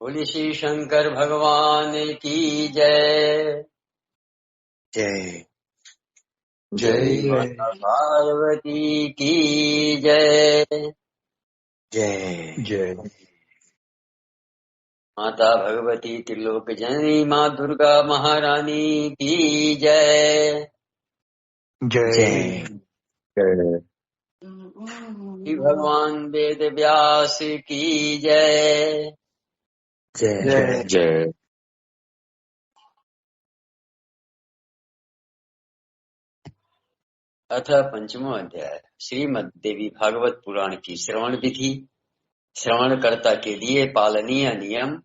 बोलिए श्री शंकर भगवान की जय। जय जय माता पार्वती की जय। जय जय माता भगवती त्रिलोक जननी माँ दुर्गा महारानी की जय। जय जय जय श्री भगवान वेद व्यास की जय। जय जय अथ पंचमो अध्याय श्रीमद् देवी भागवत पुराण की श्रवण विधि, श्रवणकर्ता के लिए पालनीय नियम,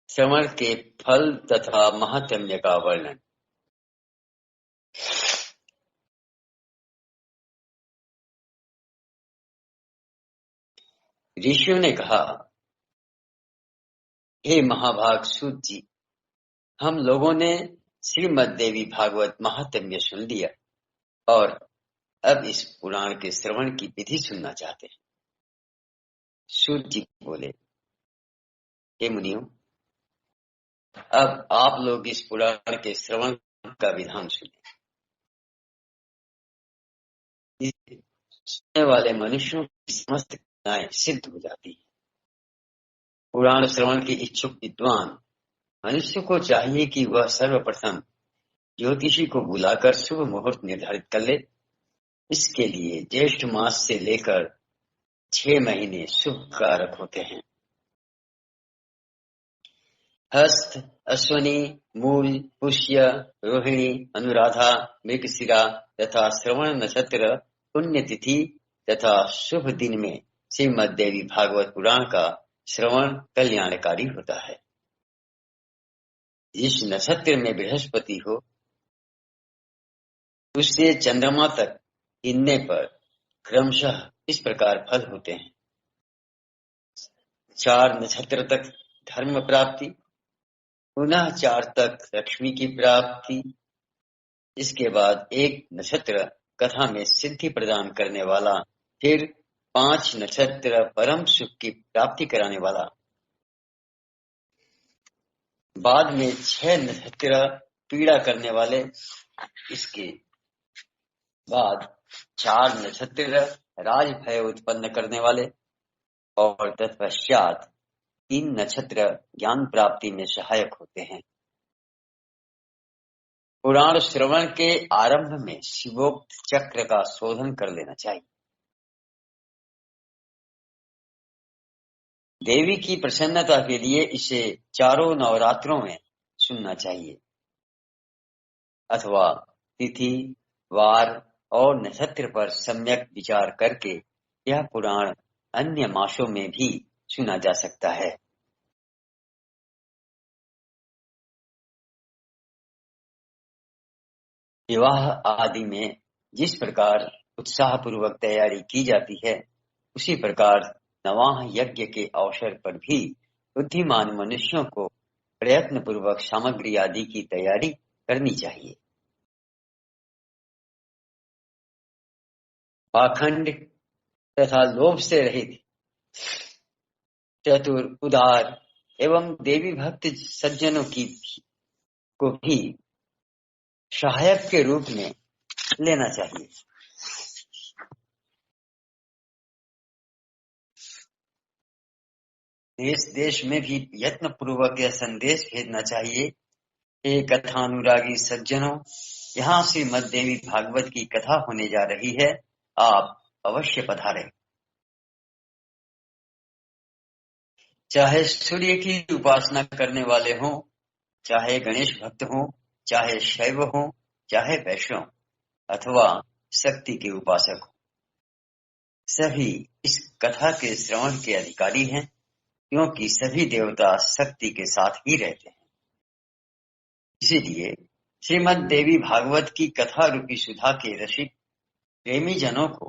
श्रवण के फल तथा महात्म्य का वर्णन। ऋषियों ने कहा, हे महाभाग सूत जी, हम लोगों ने श्रीमद् देवी भागवत महात्म्य सुन लिया और अब इस पुराण के श्रवण की विधि सुनना चाहते हैं। सूत जी बोले, हे मुनियों, अब आप लोग इस पुराण के श्रवण का विधान सुने। सुनने वाले मनुष्यों की समस्त क्रियाएं सिद्ध हो जाती है। पुराण श्रवण के इच्छुक विद्वान मनुष्य को चाहिए कि वह सर्वप्रथम ज्योतिषी को बुलाकर शुभ मुहूर्त निर्धारित कर ले। इसके लिए ज्येष्ठ मास से लेकर 6 महीने शुभ कारक होते हैं। हस्त, अश्वनी, मूल, पुष्य, रोहिणी, अनुराधा, मृगशिरा तथा श्रवण नक्षत्र पुण्यतिथि तथा शुभ दिन में श्रीमद् देवी भागवत पुराण का श्रवण कल्याणकारी होता है। जिस नक्षत्र में बृहस्पति हो, उससे चंद्रमा तक गिनने पर क्रमशः इस प्रकार फल होते हैं। 4 नक्षत्र तक धर्म प्राप्ति, पुनः 4 तक लक्ष्मी की प्राप्ति, इसके बाद 1 नक्षत्र कथा में सिद्धि प्रदान करने वाला, फिर 5 नक्षत्र परम सुख की प्राप्ति कराने वाला, बाद में 6 नक्षत्र पीड़ा करने वाले, इसके बाद 4 नक्षत्र राज भय उत्पन्न करने वाले और तत्पश्चात 3 नक्षत्र ज्ञान प्राप्ति में सहायक होते हैं। पुराण श्रवण के आरंभ में शिवोक्त चक्र का शोधन कर लेना चाहिए। देवी की प्रसन्नता के लिए इसे चारों नवरात्रों में सुनना चाहिए अथवा तिथि, वार और नक्षत्र पर सम्यक विचार करके यह पुराण अन्य मासों में भी सुना जा सकता है। विवाह आदि में जिस प्रकार उत्साह पूर्वक तैयारी की जाती है, उसी प्रकार नवाह यज्ञ के अवसर पर भी बुद्धिमान मनुष्यों को प्रयत्न पूर्वक सामग्री आदि की तैयारी करनी चाहिए। पाखंड तथा लोभ से रहित, चतुर, उदार एवं देवी भक्त सज्जनों को भी सहायक के रूप में लेना चाहिए। देश देश में भी यत्न पूर्वक यह संदेश भेजना चाहिए, हे कथानुरागी सज्जनों, यहाँ श्रीमद् देवी भागवत की कथा होने जा रही है, आप अवश्य पधारें। चाहे सूर्य की उपासना करने वाले हों, चाहे गणेश भक्त हों, चाहे शैव हों, चाहे वैष्णव अथवा शक्ति के उपासक हों, सभी इस कथा के श्रवण के अधिकारी हैं, क्योंकि सभी देवता शक्ति के साथ ही रहते हैं। इसीलिए श्रीमद् देवी भागवत की कथा रूपी सुधा के रसिक प्रेमी जनों को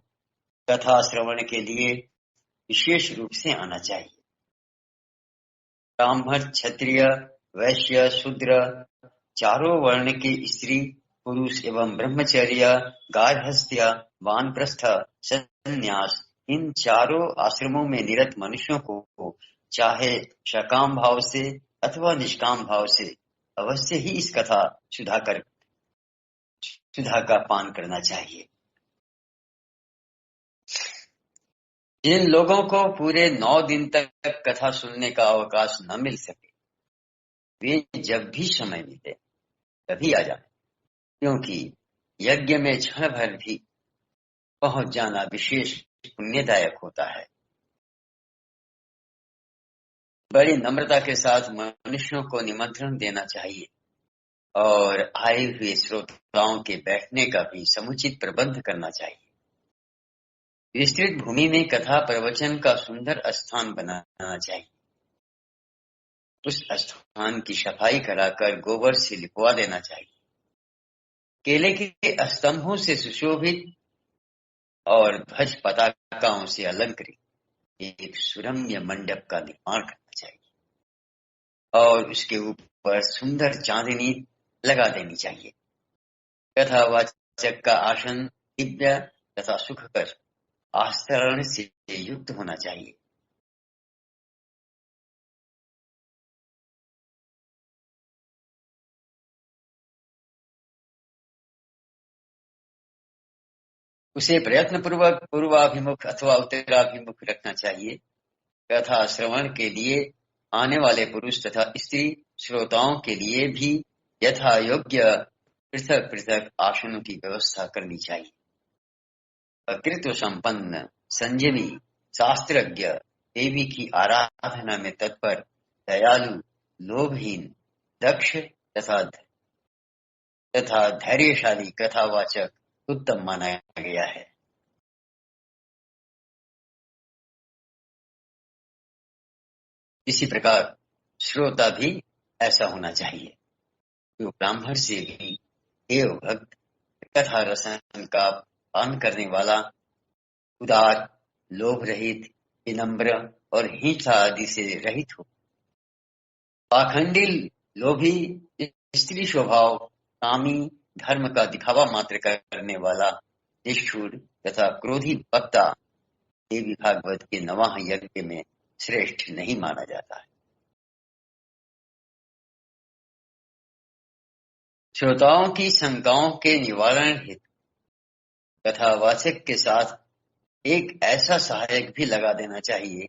कथा श्रवण के लिए विशेष रूप से आना चाहिए। ब्राह्मण, क्षत्रिय, वैश्य, शूद्र, चारों वर्ण के स्त्री पुरुष एवं ब्रह्मचर्य, गार्हस्थ्य, वानप्रस्थ, संन्यास, इन चारों आश्रमों में निरत मनुष्यों को चाहे सकाम भाव से अथवा निष्काम भाव से अवश्य ही इस कथा सुधा का पान करना चाहिए। जिन लोगों को पूरे 9 दिन तक कथा सुनने का अवकाश न मिल सके, वे जब भी समय मिले तभी आ जाए, क्योंकि यज्ञ में क्षण भर भी पहुंच जाना विशेष पुण्यदायक होता है। बड़ी नम्रता के साथ मनुष्यों को निमंत्रण देना चाहिए और आए हुए श्रोताओं के बैठने का भी समुचित प्रबंध करना चाहिए। विस्तृत भूमि में कथा प्रवचन का सुंदर स्थान बनाना चाहिए। उस स्थान की सफाई कराकर गोबर से लिपवा देना चाहिए। केले के स्तंभों से सुशोभित और ध्वज पताकाओं से अलंकृत एक सुरम्य मंडप का निर्माण करना चाहिए और उसके ऊपर सुंदर चांदनी लगा देनी चाहिए। कथावाचक का आसन दिव्य तथा सुखकर आस्तरण से युक्त होना चाहिए। उसे प्रयत्न पूर्वक पूर्वाभिमुख अथवा उत्तराभिमुख रखना चाहिए। कथा श्रवण के लिए आने वाले पुरुष तथा स्त्री श्रोताओं के लिए भी यथा योग्य पृथक पृथक आसनों की व्यवस्था करनी चाहिए। कृत्व संपन्न संयमी शास्त्रज्ञ देवी की आराधना में तत्पर दयालु लोभहीन दक्ष तथा धैर्यशाली कथावाचक उत्तम माना गया है। इसी प्रकार श्रोता भी ऐसा होना चाहिए, जो ब्राह्मण से भी देव भक्त कथा रसन का पान करने वाला, उदार, लोभ रहित, विनम्र और हिंसा आदि से रहित हो। पाखंडी, लोभी, स्त्री स्वभाव, कामी, धर्म का दिखावा मात्र करने वाला, निष्ठुर तथा क्रोधी वक्ता देवी भागवत के नवाह यज्ञ में श्रेष्ठ नहीं माना जाता है। श्रोताओं की शंकाओं के निवारण हेतु कथावाचक के साथ एक ऐसा सहायक भी लगा देना चाहिए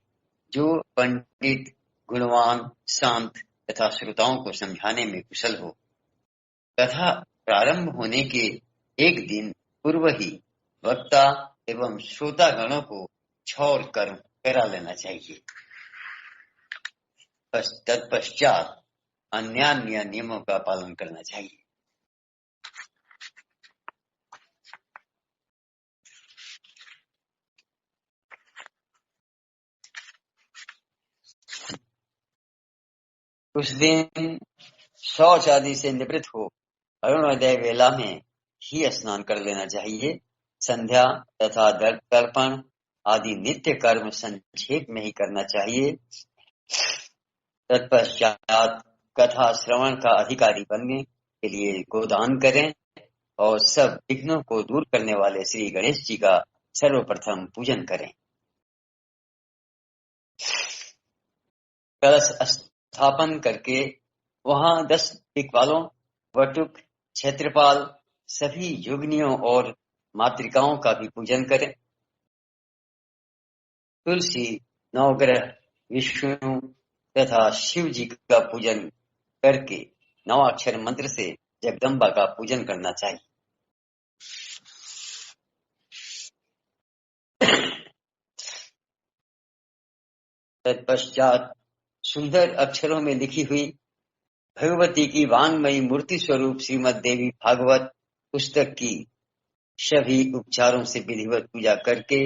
जो पंडित, गुणवान, शांत तथा श्रोताओं को समझाने में कुशल हो। कथा प्रारंभ होने के एक दिन पूर्व ही वक्ता एवं श्रोता गणों को छौर कर्म करा लेना चाहिए। तत्पश्चात अन्य नियमों का पालन करना चाहिए। उस दिन शौच आदि से निवृत्त हो अरुणोदय वेला में ही स्नान कर लेना चाहिए। संध्या तथा तर्पण आदि नित्य कर्म संक्षेप में ही करना चाहिए। तत्पश्चात कथा श्रवण का अधिकारी बनने के लिए गोदान करें और सब विघ्नों को दूर करने वाले श्री गणेश जी का सर्वप्रथम पूजन करें। कलश स्थापन करके वहां 10 दिक्पालों, वटुक, क्षेत्रपाल, सभी योगिनियों और मातृकाओं का भी पूजन करें। तुलसी, नवग्रह, विष्णु तथा शिव जी का पूजन करके 9 अक्षर मंत्र से जगदम्बा का पूजन करना चाहिए। तत्पश्चात सुंदर अक्षरों में लिखी हुई भगवती की वांगमयी मूर्ति स्वरूप श्रीमद देवी भागवत पुस्तक की सभी उपचारों से विधिवत पूजा करके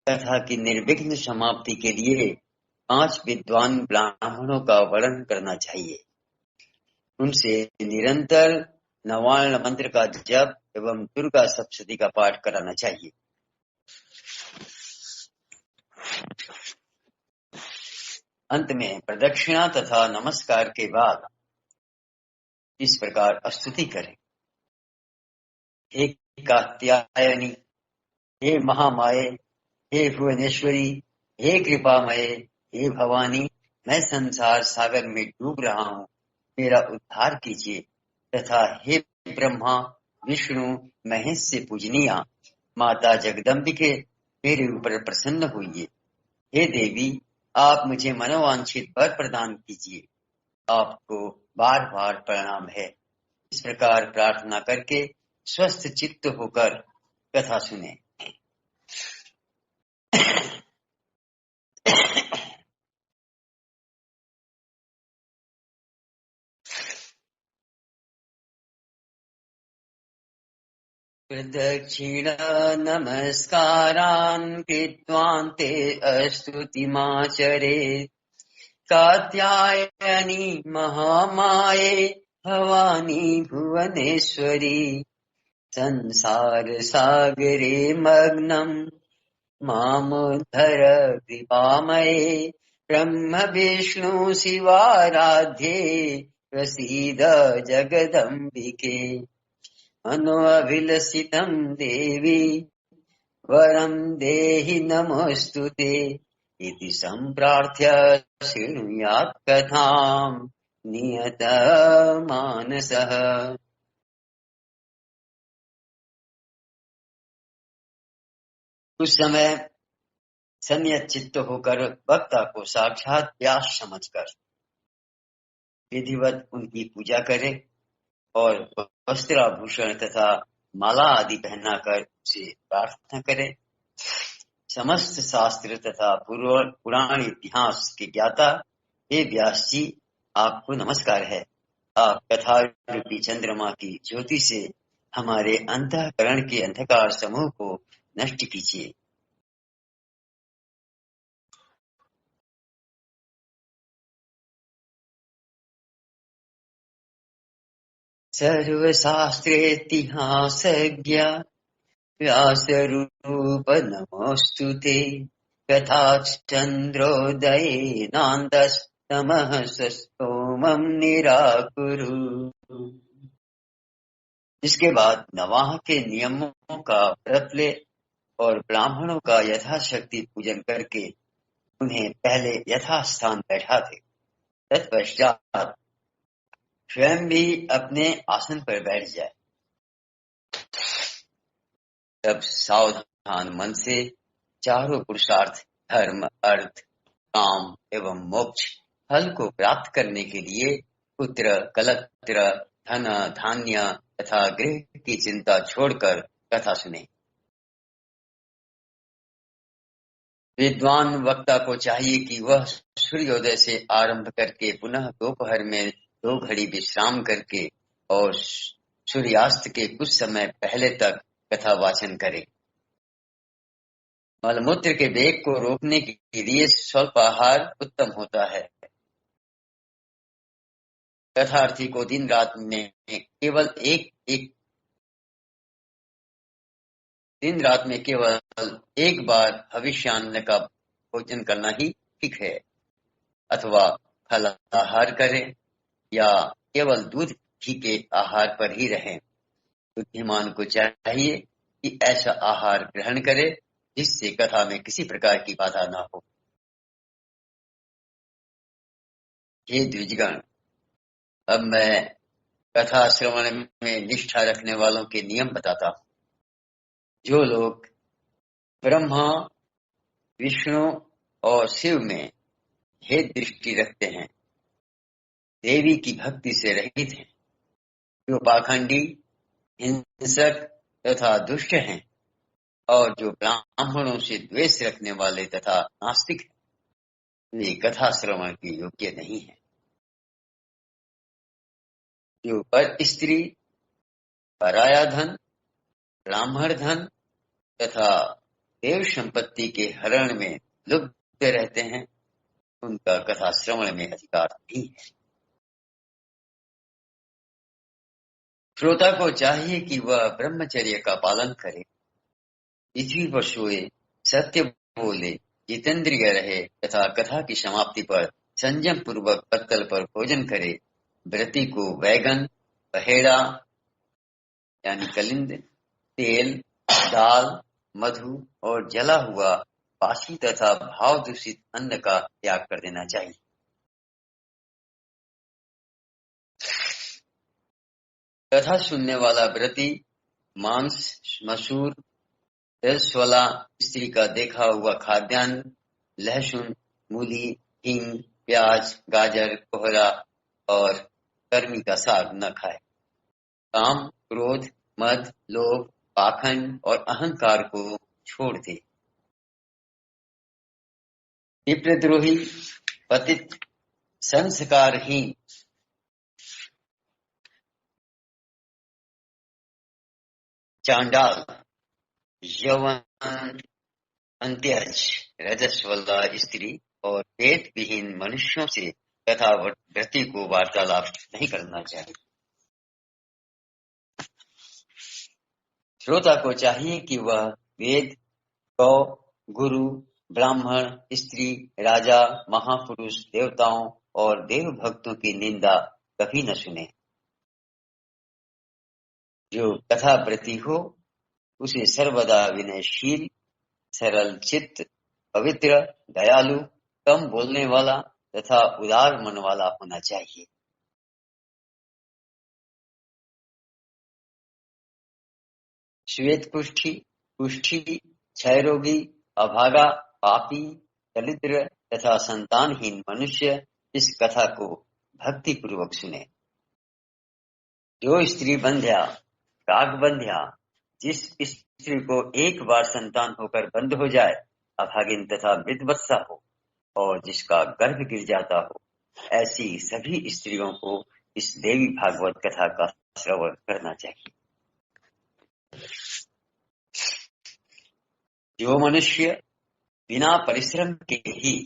कथा की निर्विघ्न समाप्ति के लिए 5 विद्वान ब्राह्मणों का वर्णन करना चाहिए। उनसे निरंतर नवार्ण मंत्र का जप एवं दुर्गा सप्तशती का पाठ कराना चाहिए। अंत में प्रदक्षिणा तथा नमस्कार के बाद इस प्रकार स्तुति करें। हे कात्यायनी, हे महामाये, हे भुवनेश्वरी, हे कृपामये, हे भवानी, मैं संसार सागर में डूब रहा हूँ, मेरा उद्धार कीजिए। तथा हे ब्रह्मा विष्णु महेश से पूजनीया माता जगदम्बिके, मेरे ऊपर प्रसन्न होइए। हे देवी, आप मुझे मनोवांछित वर प्रदान कीजिए। आपको बार बार प्रणाम है। इस प्रकार प्रार्थना करके स्वस्थ चित्त होकर कथा सुने। प्रदक्षिण नमस्कारान् कृत्वान्ते स्तुतिमाचरेत्। कात्यायनी महामाये भवानी भुवनेश्वरी, संसार सागरे मग्नम् मामुद्धर कृपामये। ब्रह्म विष्णु शिवाराध्ये प्रसीद जगदम्बिके। मनोऽभिलषितम् देवी वरम् देहि नमोऽस्तुते। इति सम्प्रार्थ्य शृणुयात् कथाम् नियतमानसः। उस समय संयत चित्त होकर वक्ता को साक्षात व्यास समझकर विधिवत उनकी पूजा करे और वस्त्राभूषण तथा माला आदि पहनाकर उसे प्रार्थना करे। समस्त शास्त्र तथा पुराण इतिहास के ज्ञाता हे व्यास जी, आपको नमस्कार है। आप कथा रूपी चंद्रमा की ज्योति से हमारे अंतःकरण के अंधकार समूह को नष्ट कीजिए। सर्वशास्त्रेतिहासज्ञ व्यासरूप नमोऽस्तुते। तथाश्चन्द्रोदयेनान्दस्तमः स्तोमम् निराकुरु। इसके बाद नवाह के नियमों का व्रत ले और ब्राह्मणों का यथाशक्ति पूजन करके उन्हें पहले यथास्थान बैठा दे। तत्पश्चात स्वयं भी अपने आसन पर बैठ जाए। तब सावधान मन से चारों पुरुषार्थ धर्म, अर्थ, काम एवं मोक्ष फल को प्राप्त करने के लिए पुत्र, कलत्र, धन, धान्य तथा गृह की चिंता छोड़कर कथा सुने। विद्वान वक्ता को चाहिए कि वह सूर्योदय से आरंभ करके पुनः दोपहर में 2 घड़ी विश्राम करके और सूर्यास्त के कुछ समय पहले तक कथा वाचन करे। मलमूत्र के वेग को रोकने के लिए स्वल्प आहार उत्तम होता है। कथार्थी को दिन रात में केवल एक बार भविष्यान्न का भोजन करना ही ठीक है, अथवा फल आहार करे या केवल दूध घी के आहार पर ही रहे। बुद्धिमान को चाहिए कि ऐसा आहार ग्रहण करे जिससे कथा में किसी प्रकार की बाधा न हो। हे द्विजगण, अब मैं कथा श्रवण में निष्ठा रखने वालों के नियम बताता हूँ। जो लोग ब्रह्मा, विष्णु और शिव में भेद दृष्टि रखते हैं, देवी की भक्ति से रहित हैं, जो पाखंडी, हिंसक तथा दुष्ट हैं और जो ब्राह्मणों से द्वेष रखने वाले तथा नास्तिक हैं, वे कथा श्रवण के योग्य नहीं है। जो पर स्त्री, पराया धन, ब्राह्मण धन तथा देव संपत्ति के हरण में लुप्त रहते हैं, उनका कथा श्रवण में अधिकार नहीं है। श्रोता को चाहिए कि वह ब्रह्मचर्य का पालन करे, पृथ्वी पर सोए, सत्य बोले, जितेंद्रिय रहे तथा कथा की समाप्ति पर संयम पूर्वक पत्तल पर भोजन करे। व्रती को बैगन, पहेड़ा यानी कलिंद, तेल, दाल, मधु और जला हुआ बासी तथा भाव दूषित अन्न का त्याग कर देना चाहिए। कथा सुनने वाला व्रती मांस, मसूर, रसवाला स्त्री का देखा हुआ खाद्यान्न, लहसुन, मूली, हींग, प्याज, गाजर, कोहरा और कर्मी का साग न खाए। काम, क्रोध, मद, लोभ, पाखंड और अहंकार को छोड़ दे। विप्रद्रोही, पतित, संस्कारहीन, चांडाल, यवन, अंत्यज, रजस्वला स्त्री और पेट विहीन मनुष्यों से तथा व्रती को वार्तालाप नहीं करना चाहिए। श्रोता को चाहिए कि वह वेद, गौ, गुरु, ब्राह्मण, स्त्री, राजा, महापुरुष, देवताओं और देव भक्तों की निंदा कभी न सुने। जो कथा व्रती हो उसे सर्वदा विनयशील, सरल चित्त, पवित्र, दयालु, कम बोलने वाला तथा उदार मन वाला होना चाहिए। श्वेत कुष्ठी, कुष्ठी, क्षय रोगी, अभागा, पापी, दरिद्र तथा संतानहीन मनुष्य इस कथा को भक्ति पूर्वक सुने। जो स्त्री बंध्या, काकबंध्या, जिस स्त्री को एक बार संतान होकर बंद हो जाए, अभागिन तथा मृतवत्सा हो और जिसका गर्भ गिर जाता हो, ऐसी सभी स्त्रियों को इस देवी भागवत कथा का श्रवण करना चाहिए। जो मनुष्य बिना परिश्रम के ही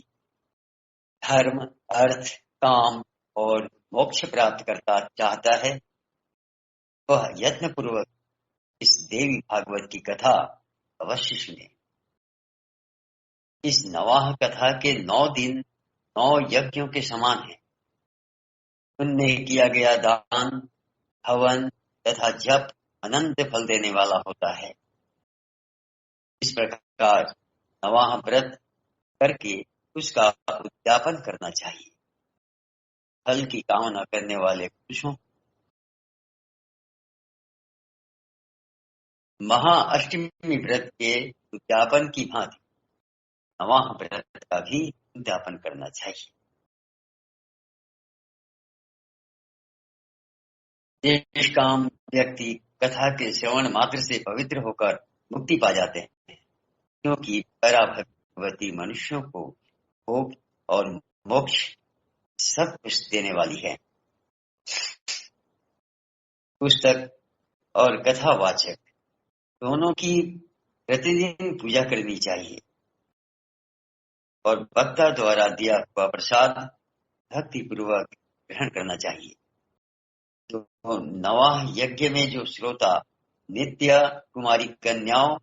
धर्म, अर्थ, काम और मोक्ष प्राप्त करता चाहता है, वह यत्न पूर्वक इस देवी भागवत की कथा अवश्य सुने। इस नवाह कथा के 9 दिन 9 यज्ञों के समान है। उनमें किया गया दान, हवन तथा जप अनंत फल देने वाला होता है। इस प्रकार नवाह व्रत करके उसका उद्यापन करना चाहिए। फल की कामना करने वाले पुरुषों महाअष्टमी व्रत के उद्यापन की भांति नवाह व्रत का भी उद्यापन करना चाहिए। निष्काम व्यक्ति कथा के श्रवण मात्र से पवित्र होकर मुक्ति पा जाते हैं, क्योंकि परा भगवती मनुष्यों को भोग और मोक्ष सब कुछ देने वाली है। पुस्तक और कथावाचक दोनों की प्रतिदिन पूजा करनी चाहिए और वक्ता द्वारा दिया हुआ प्रसाद भक्ति पूर्वक ग्रहण करना चाहिए। तो नवाह यज्ञ में जो श्रोता नित्य कुमारी कन्याओं,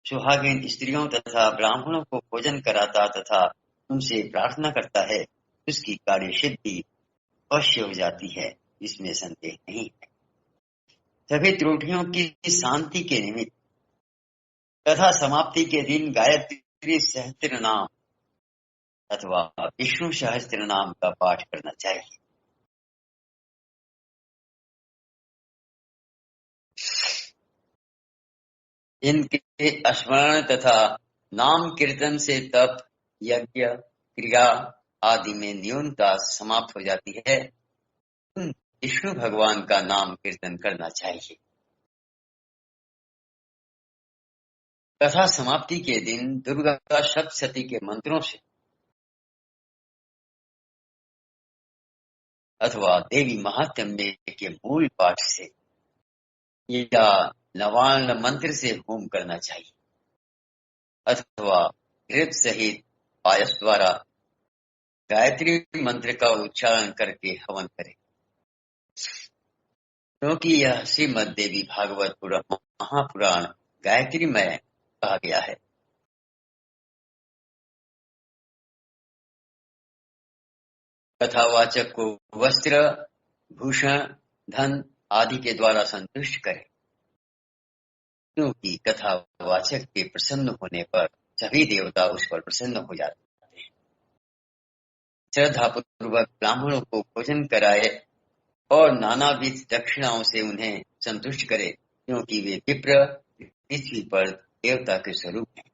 सुहागिन स्त्रियों तथा ब्राह्मणों को भोजन कराता तथा उनसे प्रार्थना करता है, उसकी कार्य सिद्धि अवश्य हो जाती है, इसमें संदेह नहीं है। सभी त्रुटियों की शांति के निमित्त तथा समाप्ति के दिन गायत्री सहस्त्र नाम अथवा विष्णु सहस्त्र नाम का पाठ करना चाहिए। इनके स्मरण तथा नाम कीर्तन से तप, यज्ञ, क्रिया आदि में न्यूनता समाप्त हो जाती है। विष्णु भगवान का नाम कीर्तन करना चाहिए। कथा समाप्ति के दिन दुर्गा सप्तशती के मंत्रों से अथवा देवी महात्म्य के मूल पाठ से या नवान्न मंत्र से होम करना चाहिए अथवा घृत सहित पायस द्वारा गायत्री मंत्र का उच्चारण करके हवन करें, क्योंकि यह श्रीमद देवी भागवत महापुराण गायत्रीमय कहा गया है। कथावाचक को वस्त्र, भूषण, धन आदि के द्वारा संतुष्ट करें, क्योंकि कथावाचक के प्रसन्न होने पर सभी देवता उस पर प्रसन्न हो जाते हैं। श्रद्धा पूर्वक ब्राह्मणों को भोजन कराए और नानाविध दक्षिणाओं से उन्हें संतुष्ट करे, क्योंकि वे विप्र पृथ्वी पर देवता के स्वरूप हैं।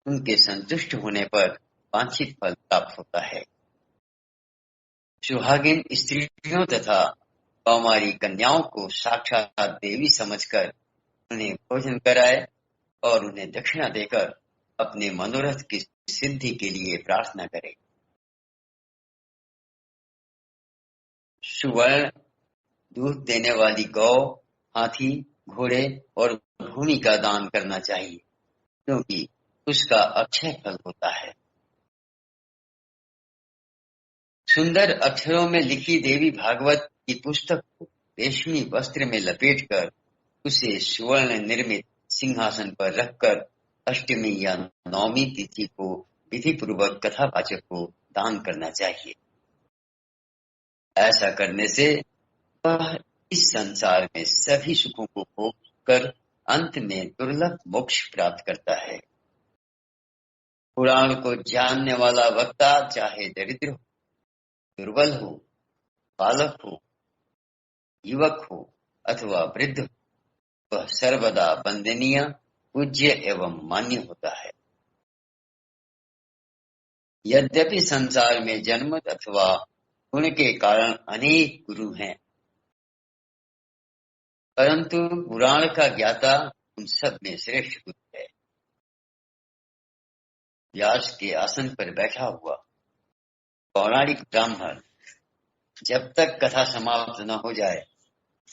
उनके संतुष्ट होने पर वांछित फल प्राप्त होता है। सुहागिन स्त्रियों तथा कौमारी कन्याओं को साक्षात देवी समझकर उन्हें भोजन कराए और उन्हें दक्षिणा देकर अपने मनोरथ की सिद्धि के लिए प्रार्थना करे। सुवर्ण दूध देने वाली गौ, हाथी, घोड़े और भूमि का दान करना चाहिए, क्योंकि उसका अक्षय फल होता है। सुंदर अक्षरों में लिखी देवी भागवत की पुस्तक को रेशमी वस्त्र में लपेटकर उसे सुवर्ण निर्मित सिंहासन पर रखकर अष्टमी या नवमी तिथि को विधि पूर्वक कथावाचक को दान करना चाहिए। ऐसा करने से वह इस संसार में सभी सुखों को भोग कर अंत में दुर्लभ मोक्ष प्राप्त करता है। पुराण को जानने वाला वक्ता चाहे दरिद्र हो, दुर्बल हो, बालक हो, युवक हो अथवा वृद्ध हो, वह सर्वदा वंदनीय, पूज्य एवं मान्य होता है। यद्यपि संसार में जन्म अथवा गुण के कारण अनेक गुरु हैं, परंतु पुराण का ज्ञाता उन सब में श्रेष्ठ गुरु है। व्यास के आसन पर बैठा हुआ पौराणिक ब्राह्मण जब तक कथा समाप्त न हो जाए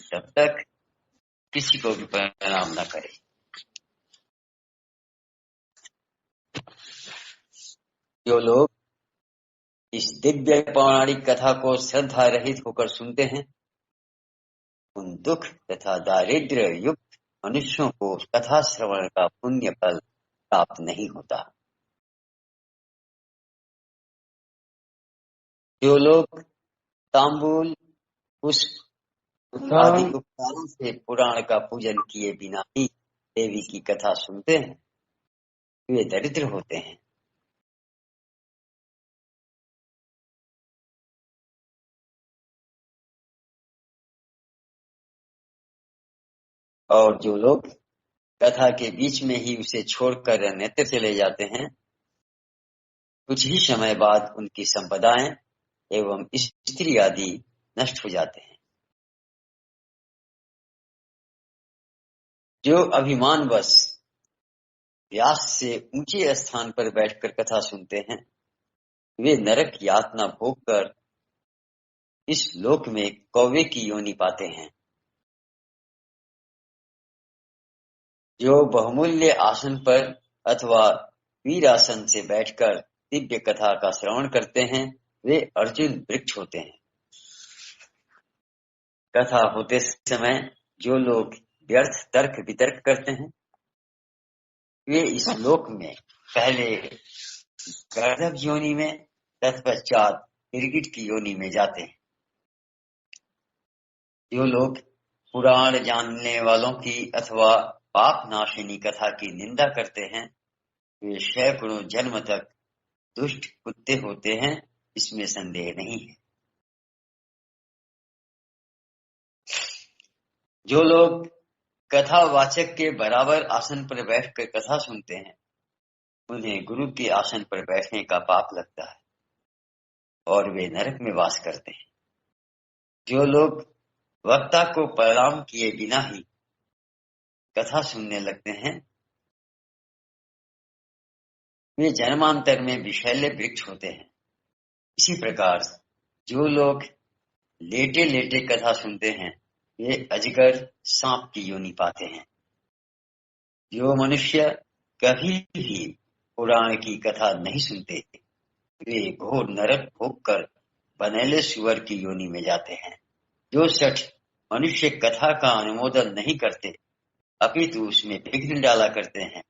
तब तक किसी को भी प्रणाम न करे। जो लोग इस दिव्य पौराणिक कथा को श्रद्धा रहित होकर सुनते हैं, उन दुख तथा दारिद्र्य युक्त मनुष्यों को कथा श्रवण का पुण्य फल प्राप्त नहीं होता। जो लोग तांबूल, पुष्प आदि उपचारों से पुराण का पूजन किए बिना ही देवी की कथा सुनते हैं, वे दरिद्र होते हैं। और जो लोग कथा के बीच में ही उसे छोड़कर अन्यत्र चले जाते हैं, कुछ ही समय बाद उनकी संपदाएं एवं स्त्री आदि नष्ट हो जाते हैं। जो अभिमानवश व्यास से ऊंचे स्थान पर बैठकर कथा सुनते हैं, वे नरक यातना भोग कर इस लोक में कौवे की योनि पाते हैं। जो बहुमूल्य आसन पर अथवा वीर आसन से बैठकर दिव्य कथा का श्रवण करते हैं, वे अर्जुन वृक्ष होते हैं। कथा होते समय जो लोग व्यर्थ तर्क वितर्क करते हैं, वे इस लोक में पहले गर्दभ योनि में तत्पश्चात गिरगिट की योनि में जाते हैं। जो लोग पुराण जानने वालों की अथवा पाप नाशिनी कथा की निंदा करते हैं, वे सैकड़ों जन्म तक दुष्ट कुत्ते होते हैं, इसमें संदेह नहीं है। जो लोग कथावाचक के बराबर आसन पर बैठकर कथा सुनते हैं, उन्हें गुरु के आसन पर बैठने का पाप लगता है और वे नरक में वास करते हैं। जो लोग वक्ता को प्रणाम किए बिना ही कथा सुनने लगते हैं, वे जन्मांतर में विषैले वृक्ष होते हैं। इसी प्रकार जो लोग लेटे लेटे कथा सुनते हैं, वे अजगर सांप की योनि पाते हैं। जो मनुष्य कभी भी पुराण की कथा नहीं सुनते, वे घोर नरक भोग कर बनेले सुअर की योनि में जाते हैं। जो सठ मनुष्य कथा का अनुमोदन नहीं करते अपितु उसमें विघ्न डाला करते हैं,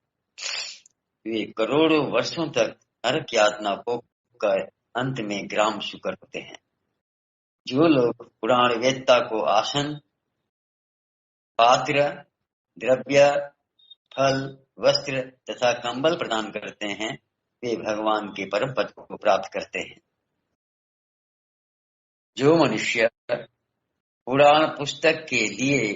वे करोड़ों वर्षों तक नरक यातना भोग कर अंत में ग्राम शुकर होते हैं। जो लोग पुराण वेदता को आसन, पात्र, द्रव्य, फल, वस्त्र तथा कंबल प्रदान करते हैं, वे भगवान के परम पद को प्राप्त करते हैं। जो मनुष्य पुराण पुस्तक के लिए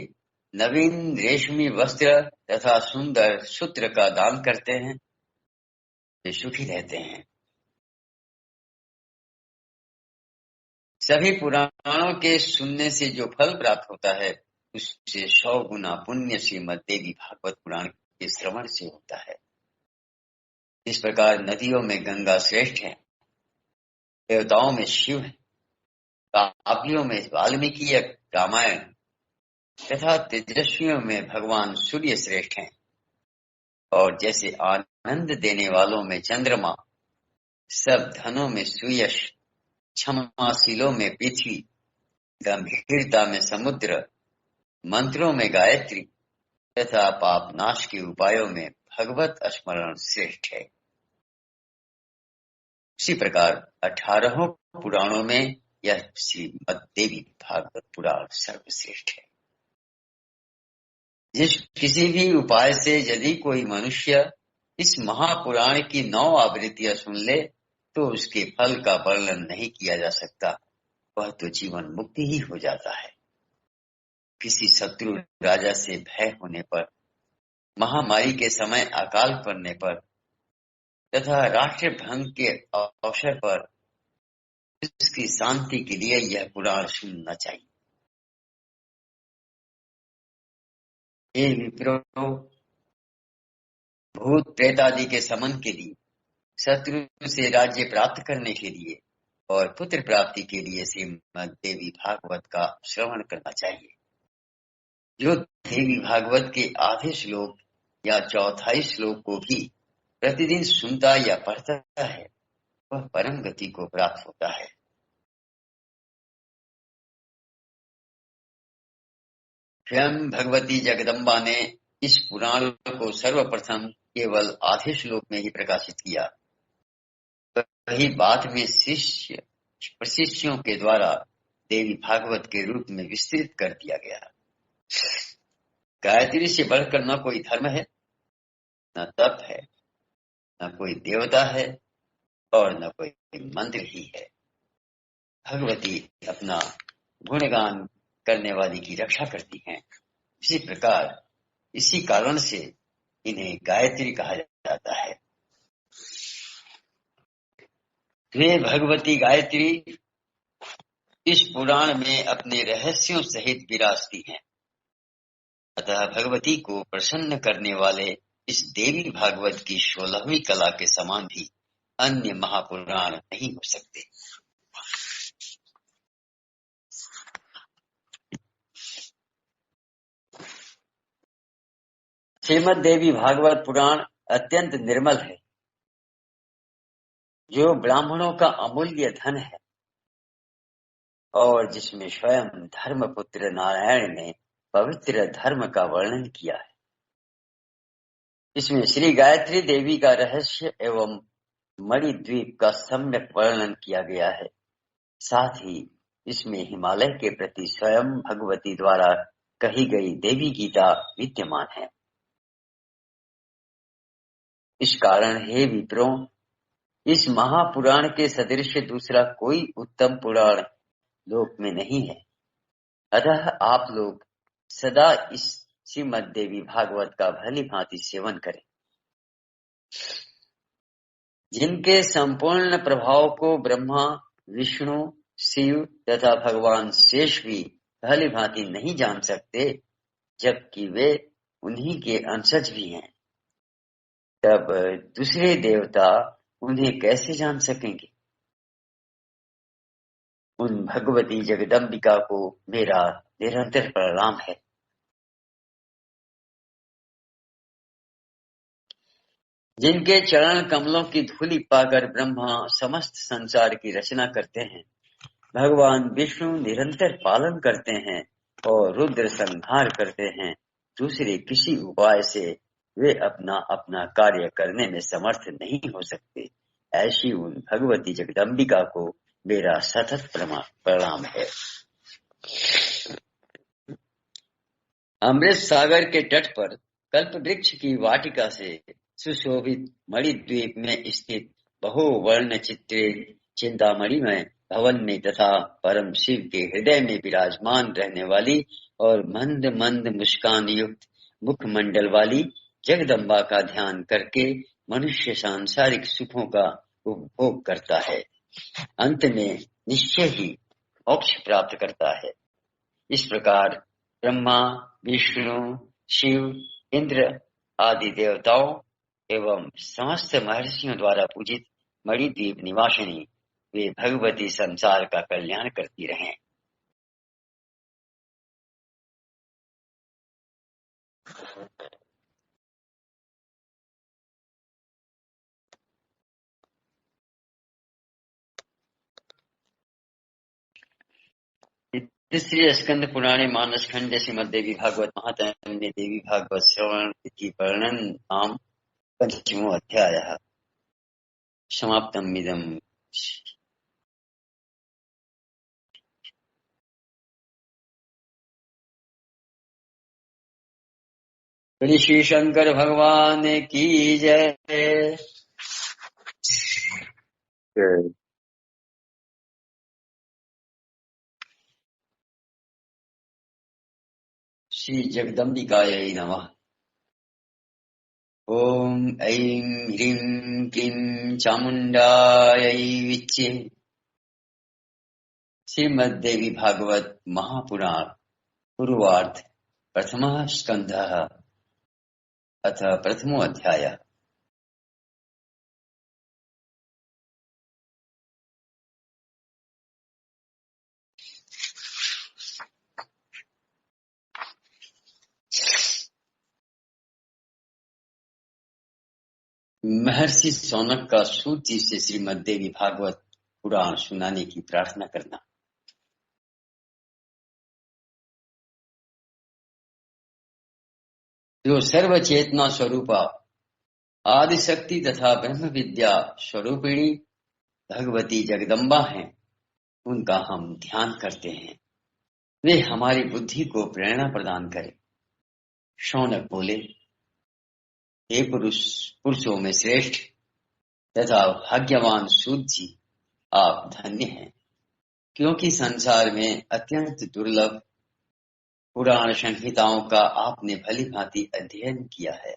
नवीन रेशमी वस्त्र तथा सुंदर सूत्र का दान करते हैं, वे सुखी रहते हैं। सभी पुराणों के सुनने से जो फल प्राप्त होता है उससे 100 गुना पुण्य श्रीमद् देवी भागवत पुराण के श्रवण से होता है। इस प्रकार नदियों में गंगा श्रेष्ठ है, देवताओं में शिव है, काव्यों में वाल्मीकि रामायण तथा तेजस्वियों में भगवान सूर्य श्रेष्ठ हैं। और जैसे आनंद देने वालों में चंद्रमा, सब धनों में सुयश, क्षमाशीलों में पृथ्वी, गंभीरता में समुद्र, मंत्रों में गायत्री तथा पाप नाश के उपायों में भगवत स्मरण श्रेष्ठ है, उसी प्रकार 18 पुराणों में यह श्रीमद् देवी भागवत पुराण सर्वश्रेष्ठ है। जिस किसी भी उपाय से यदि कोई मनुष्य इस महापुराण की 9 आवृत्तियां सुन ले तो उसके फल का वर्णन नहीं किया जा सकता, वह तो जीवन मुक्ति ही हो जाता है। किसी शत्रु राजा से भय होने पर, महामारी के समय अकाल पड़ने पर तथा राष्ट्र भंग के अवसर पर उसकी शांति के लिए यह पुराण सुनना चाहिए। हे विप्रो, भूत प्रेत आदि के समन के लिए, शत्रु से राज्य प्राप्त करने के लिए और पुत्र प्राप्ति के लिए श्रीमद् देवी भागवत का श्रवण करना चाहिए। जो देवी भागवत के आधे श्लोक या चौथाई श्लोक को भी प्रतिदिन सुनता या पढ़ता है वह परम गति को प्राप्त होता है। स्वयं भगवती जगदम्बा ने इस पुराण को सर्वप्रथम केवल आधे श्लोक में ही प्रकाशित किया, वही बाद में शिष्यों के द्वारा देवी भागवत के रूप में विस्तृत कर दिया गया। गायत्री से बढ़कर न कोई धर्म है, न तप है, न कोई देवता है और न कोई मंत्र ही है। भगवती अपना गुणगान करने वाली की रक्षा करती हैं। इसी प्रकार इसी कारण से इन्हें गायत्री कहा जाता है। वे भगवती गायत्री इस पुराण में अपने रहस्यों सहित विराजती हैं। अतः भगवती को प्रसन्न करने वाले इस देवी भागवत की 16वीं कला के समान भी अन्य महापुराण नहीं हो सकते। श्रीमद् देवी भागवत पुराण अत्यंत निर्मल है, जो ब्राह्मणों का अमूल्य धन है और जिसमें स्वयं धर्मपुत्र नारायण ने पवित्र धर्म का वर्णन किया है। इसमें श्री गायत्री देवी का रहस्य एवं मणिद्वीप का सम्यक वर्णन किया गया है। साथ ही इसमें हिमालय के प्रति स्वयं भगवती द्वारा कही गई देवी गीता विद्यमान है। इस कारण हे विप्रों, इस महापुराण के सदृश दूसरा कोई उत्तम पुराण लोक में नहीं है। अतः आप लोग सदा इस श्रीमद् देवी भागवत का भली भांति सेवन करें। जिनके संपूर्ण प्रभाव को ब्रह्मा, विष्णु, शिव तथा भगवान शेष भी भली भांति नहीं जान सकते, जबकि वे उन्हीं के अंशज भी हैं, तब दूसरे देवता उन्हें कैसे जान सकेंगे। उन भगवती जगदम्बिका को मेरा निरंतर प्रणाम है। जिनके चरण कमलों की धूलि पाकर ब्रह्मा समस्त संसार की रचना करते हैं, भगवान विष्णु निरंतर पालन करते हैं और रुद्र संहार करते हैं, दूसरे किसी उपाय से वे अपना अपना कार्य करने में समर्थ नहीं हो सकते, ऐसी उन भगवती जगदम्बिका को मेरा सतत प्रणाम है। अमृत सागर के तट पर कल्प वृक्ष की वाटिका से सुशोभित मणिद्वीप में स्थित बहुवर्ण चित्रित चिंतामणि में भवन में तथा परम शिव के हृदय में विराजमान रहने वाली और मंद मंद मुस्कान युक्त मुखमंडल वाली जगदम्बा का ध्यान करके मनुष्य सांसारिक सुखों का उपभोग करता है, अंत में निश्चय ही मोक्ष प्राप्त करता है। इस प्रकार ब्रह्मा, विष्णु, शिव, इंद्र आदि देवताओं एवं समस्त महर्षियों द्वारा पूजित मणिद्वीप निवासिनी वे भगवती संसार का कल्याण करती रहें। तीसरी स्कंद पुराणे मानस खंड श्रीमद देवी भागवत महात्म्य में देवी भागवत श्रवण तिथि वर्णन नाम पंचमो अध्याय समाप्तम इदम। श्री शंकर भगवान की जय। जय। श्री जगदम्बिकायै नमः। ओम ऐं ह्रीं क्लीं चामुंडायै विच्चे। श्रीमद् देवी भागवत महापुराण पूर्वार्ध प्रथमः स्कन्धः अथ प्रथमो अध्यायः। महर्षि सौनक का सूत जी से श्रीमद् देवी भागवत पुराण सुनाने की प्रार्थना करना। जो सर्व चेतना स्वरूपा आदि शक्ति तथा ब्रह्म विद्या स्वरूपिणी भगवती जगदम्बा हैं, उनका हम ध्यान करते हैं। वे हमारी बुद्धि को प्रेरणा प्रदान करें। शौनक बोले, हे पुरुषों में श्रेष्ठ तथा भाग्यवान सूत जी, आप धन्य हैं, क्योंकि संसार में अत्यंत दुर्लभ पुराण संहिताओं का आपने भली भांति अध्ययन किया है।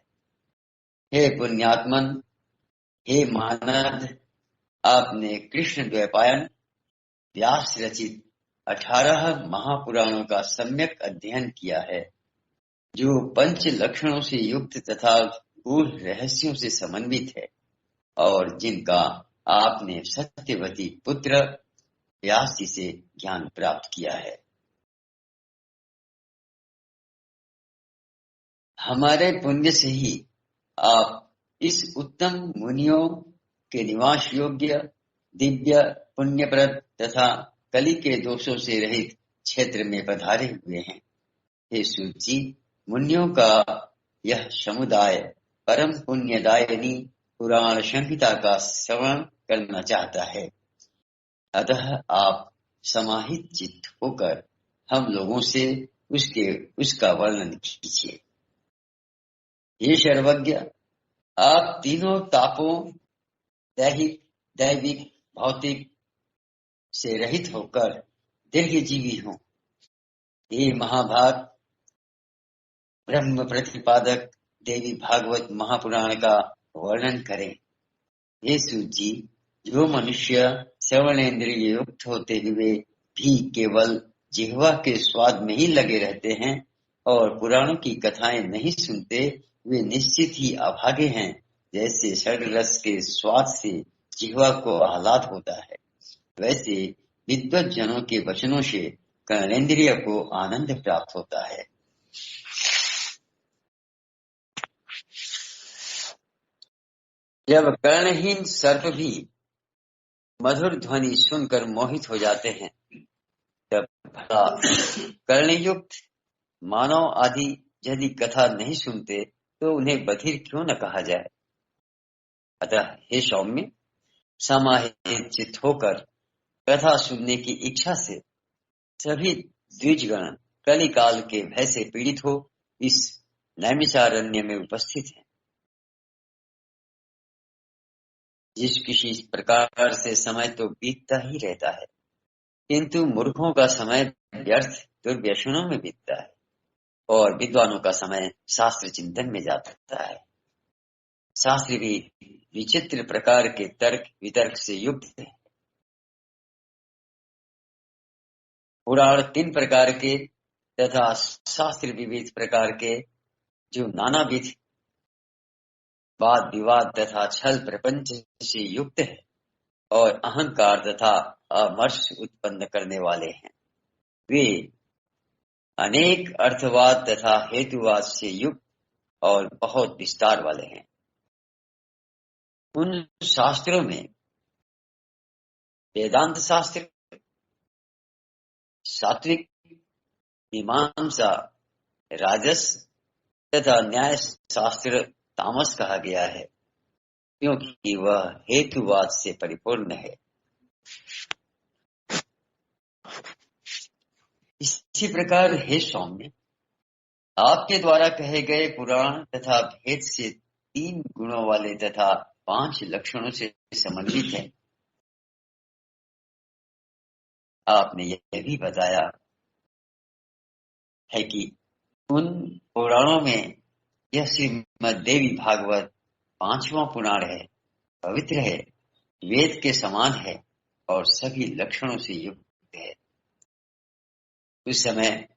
हे पुण्यात्मन, हे मानद, आपने कृष्ण द्वैपायन व्यास रचित 18 महापुराणों का सम्यक अध्ययन किया है, जो पंच लक्षणों से युक्त तथा गूढ़ रहस्यों से समन्वित है और जिनका आपने सत्यवती पुत्र व्यास जी से ज्ञान प्राप्त किया है। हमारे पुण्य से ही आप इस उत्तम मुनियों के निवास योग्य दिव्य पुण्यप्रद तथा कली के दोषों से रहित क्षेत्र में पधारे हुए हैं। हे सूत जी, मुनियों का यह समुदाय परम पुण्यदायिनी पुराण संहिता का श्रवण करना चाहता है, अतः आप समाहित चित्त होकर हम लोगों से उसका वर्णन कीजिए। हे सर्वज्ञ, आप तीनों तापों दैहिक, दैविक, भौतिक से रहित होकर दीर्घजीवी हों। हे महाभाग ब्रह्म प्रतिपादक देवी भागवत महापुराण का वर्णन करें। हे सूत जी, जो मनुष्य श्रवणेन्द्रिय युक्त होते हुए भी केवल जिह्वा के स्वाद में ही लगे रहते हैं और पुराणों की कथाएं नहीं सुनते, वे निश्चित ही अभागे हैं। जैसे षड्रस के स्वाद से जिह्वा को आह्लाद होता है, वैसे विद्वत जनों के वचनों से कर्णेन्द्रिय को आनंद प्राप्त होता है। जब कर्णहीन सर्प भी मधुर ध्वनि सुनकर मोहित हो जाते हैं, तब भला कर्णयुक्त मानव आदि यदि कथा नहीं सुनते तो उन्हें बधिर क्यों न कहा जाए। अतः हे सौम्य, समाहित चित्त होकर कथा सुनने की इच्छा से सभी द्विजगण कलिकाल के भय से पीड़ित हो इस नैमिषारण्य में उपस्थित हैं। जिस किसी प्रकार से समय तो बीतता ही रहता है, किंतु मूर्खों का समय व्यर्थ दुर्व्यसनों में बीतता है और विद्वानों का समय शास्त्र चिंतन में जाता है। शास्त्र भी विचित्र प्रकार के तर्क वितर्क से युक्त है। पुराण 3 प्रकार के तथा शास्त्र विविध प्रकार के, जो नानाविध वाद विवाद तथा छल प्रपंच से युक्त है और अहंकार तथा अमर्ष उत्पन्न करने वाले हैं। वे अनेक अर्थवाद तथा हेतुवाद से युक्त और बहुत विस्तार वाले हैं। उन शास्त्रों में वेदांत शास्त्र सात्विक, मीमांसा राजस तथा न्याय शास्त्र तामस कहा गया है, क्योंकि वह हेतुवाद से परिपूर्ण है। इसी प्रकार हे सौम्य, आपके द्वारा कहे गए पुराण तथा भेद से 3 गुणों वाले तथा 5 लक्षणों से समन्वित है। आपने यह भी बताया है कि उन पुराणों में यह श्रीमद् देवी भागवत 5वां पुराण है, पवित्र है, वेद के समान है और सभी लक्षणों से युक्त है। उस समय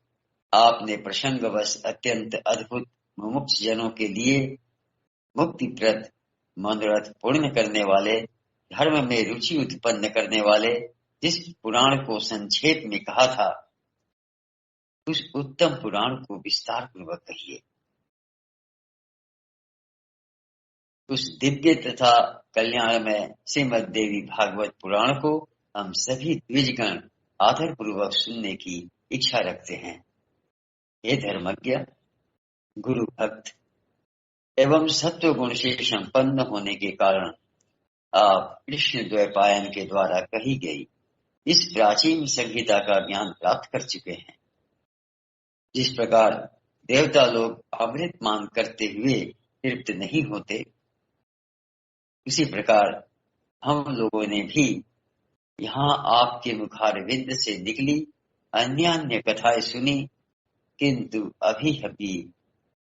आपने प्रसंगवश अत्यंत अद्भुत मुमुक्ष जनों के लिए मुक्तिप्रद मनोरथ पूर्ण करने वाले, धर्म में रुचि उत्पन्न करने वाले जिस पुराण को संक्षेप में कहा था, उस उत्तम पुराण को विस्तार पूर्वक कहिए। उस दिव्य तथा कल्याणमय श्रीमद् देवी भागवत पुराण को हम सभी द्विजगण आदर पूर्वक सुनने की इच्छा रखते हैं। हे धर्मज्ञ, गुरु भक्त एवं सत्व गुण से संपन्न होने के कारण आप कृष्ण द्वैपायन के द्वारा कही गई इस प्राचीन संहिता का ज्ञान प्राप्त कर चुके हैं। जिस प्रकार देवता लोग अमृत मांग करते हुए तृप्त नहीं होते, उसी प्रकार हम लोगों ने भी यहाँ आपके मुखारविंद से निकली अन्य कथाएं सुनी, किंतु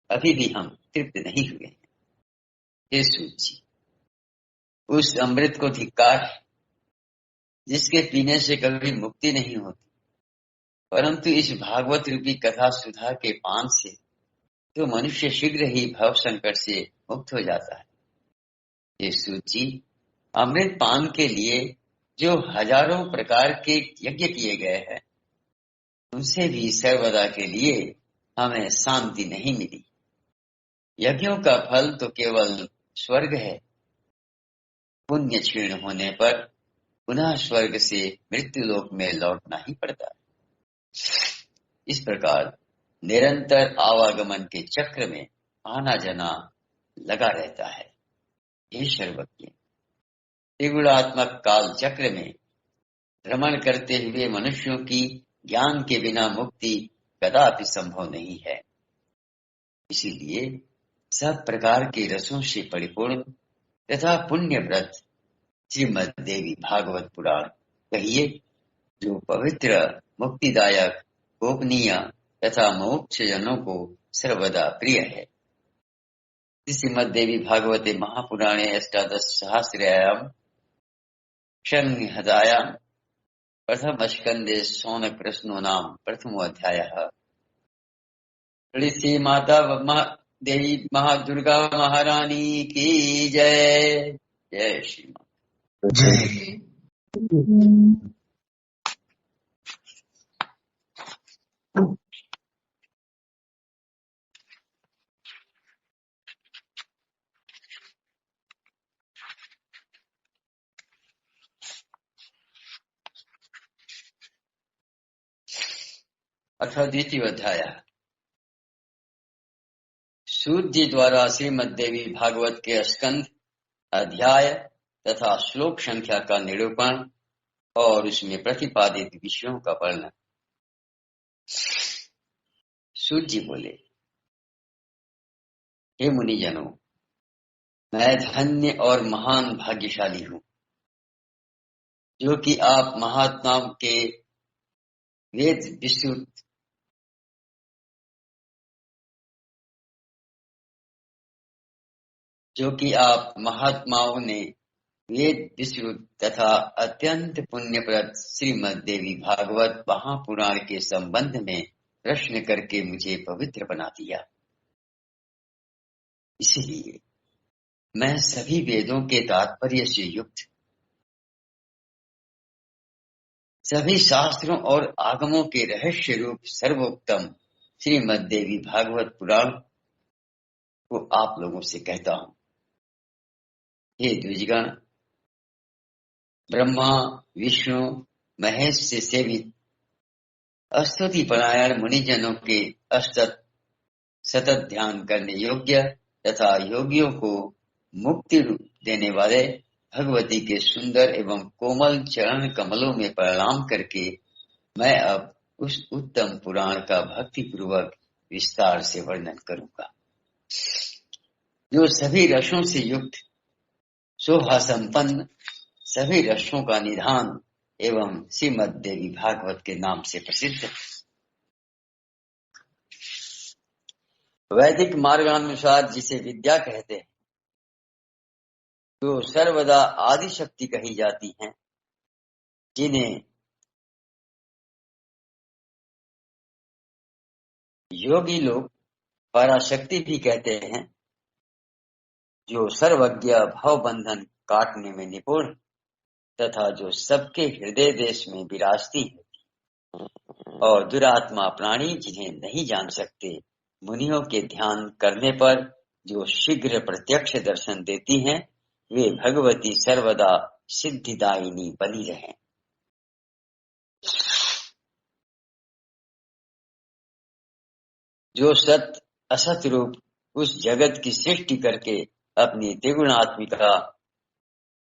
अभी भी हम तृप्त नहीं हुए हैं। हे सूत जी, उस अमृत को धिक्कार है जिसके पीने से कभी मुक्ति नहीं होती, परंतु इस भागवत रूपी कथा सुधा के पान से तो मनुष्य शीघ्र ही भव संकट से मुक्त हो जाता है। ये सूत जी, अमृत पान के लिए जो हजारों प्रकार के यज्ञ किए गए हैं, उनसे भी सर्वदा के लिए हमें शांति नहीं मिली। यज्ञों का फल तो केवल स्वर्ग है। पुण्य क्षीण होने पर पुनः स्वर्ग से मृत्यु लोक में लौटना ही पड़ता है। इस प्रकार निरंतर आवागमन के चक्र में आना जाना लगा रहता है। हे सर्वज्ञ, त्रिगुणात्मक काल चक्र में भ्रमण करते हुए मनुष्यों की ज्ञान के बिना मुक्ति कदापि संभव नहीं है। इसीलिए सब प्रकार के रसों से परिपूर्ण तथा पुण्य व्रत श्रीमद् देवी भागवत पुराण कहिए, जो पवित्र, मुक्तिदायक, गोपनीय तथा मोक्ष जनों को सर्वदा प्रिय है। श्रीमद् देवी भागवते महापुराणे अष्टादश सहस्रायाम षण्हजायाम प्रथम स्कंदे शौनक प्रश्नो नाम प्रथमो अध्यायः। श्री माता देवी महादुर्गा महारानी की जय। जय श्री माता। जय। अथ द्वितीय अध्याय। सूत जी द्वारा श्रीमद् देवी भागवत के स्कंद, अध्याय तथा श्लोक संख्या का निरूपण और उसमें प्रतिपादित विषयों का वर्णन। सूत जी बोले, हे मुनिजनों, मैं धन्य और महान भाग्यशाली हूँ, जो कि आप महात्मा के वेद विश्रुत जो कि आप महात्माओं ने वेद विश्रुत तथा अत्यंत पुण्यप्रद श्रीमद देवी भागवत महापुराण के संबंध में प्रश्न करके मुझे पवित्र बना दिया। इसलिए मैं सभी वेदों के तात्पर्य से युक्त, सभी शास्त्रों और आगमों के रहस्य रूप सर्वोत्तम श्रीमद देवी भागवत पुराण को आप लोगों से कहता हूं। हे द्विजगण, ब्रह्मा विष्णु महेश से सेवित स्तुति परायण मुनिजनों के सतत ध्यान करने योग्य तथा योगियों को मुक्ति रूप देने वाले भगवती के सुंदर एवं कोमल चरण कमलों में प्रणाम करके मैं अब उस उत्तम पुराण का भक्ति पूर्वक विस्तार से वर्णन करूंगा, जो सभी रसों से युक्त, शोभा संपन्न, सभी रसों का निधान एवं श्रीमद देवी भागवत के नाम से प्रसिद्ध है। वैदिक मार्गानुसार जिसे विद्या कहते हैं, जो सर्वदा आदि शक्ति कही जाती हैं, जिन्हें योगी लोग पराशक्ति भी कहते हैं, जो सर्वज्ञ भव बंधन काटने में निपुण तथा जो सबके हृदय देश में विराजती है, और दुरात्मा प्राणी जिन्हें नहीं जान सकते, मुनियों के ध्यान करने पर जो शीघ्र प्रत्यक्ष दर्शन देती हैं, वे भगवती सर्वदा सिद्धिदायिनी बनी रहें। जो सत असत रूप उस जगत की सृष्टि करके अपनी त्रिगुणात्मिका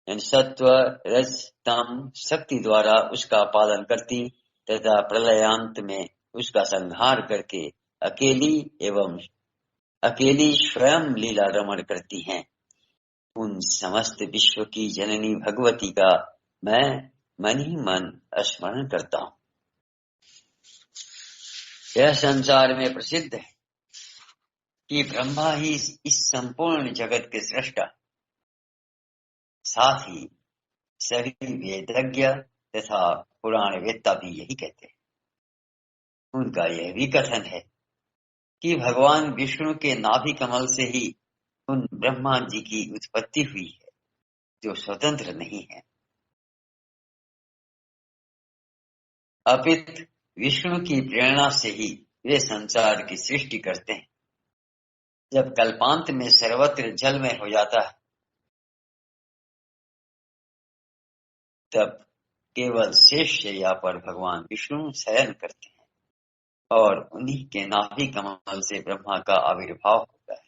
सत्व रज तम शक्ति द्वारा उसका पालन करती तथा प्रलयांत में उसका संहार करके अकेली स्वयं लीला रमण करती हैं, उन समस्त विश्व की जननी भगवती का मैं मन ही मन स्मरण करता हूँ। यह संसार में प्रसिद्ध है कि ब्रह्मा ही इस संपूर्ण जगत के सृष्टा, साथ ही सभी वेदज्ञ तथा पुराण वेत्ता भी यही कहते हैं। उनका यह भी कथन है कि भगवान विष्णु के नाभि कमल से ही उन ब्रह्मा जी की उत्पत्ति हुई है, जो स्वतंत्र नहीं है, अपितु विष्णु की प्रेरणा से ही वे संसार की सृष्टि करते हैं। जब कल्पांत में सर्वत्र जलमय हो जाता है, तब केवल शेष शैया पर भगवान विष्णु शयन करते हैं और उन्हीं के नाभि कमल से ब्रह्मा का आविर्भाव होता है।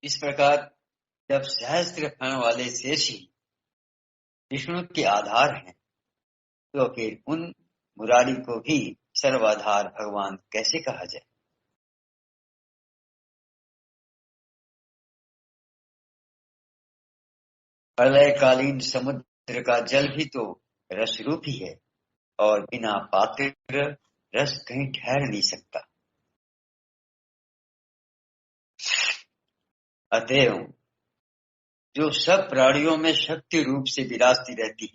इस प्रकार जब सहस्त्र फण वाले शेष ही विष्णु के आधार हैं, तो फिर उन मुरारी को भी सर्वाधार भगवान कैसे कहा जाए। प्रलयकालीन समुद्र का जल भी तो रस रूप ही है और बिना पात्र रस कहीं ठहर नहीं सकता। अतएव जो सब प्राणियों में शक्ति रूप से विराजती रहती,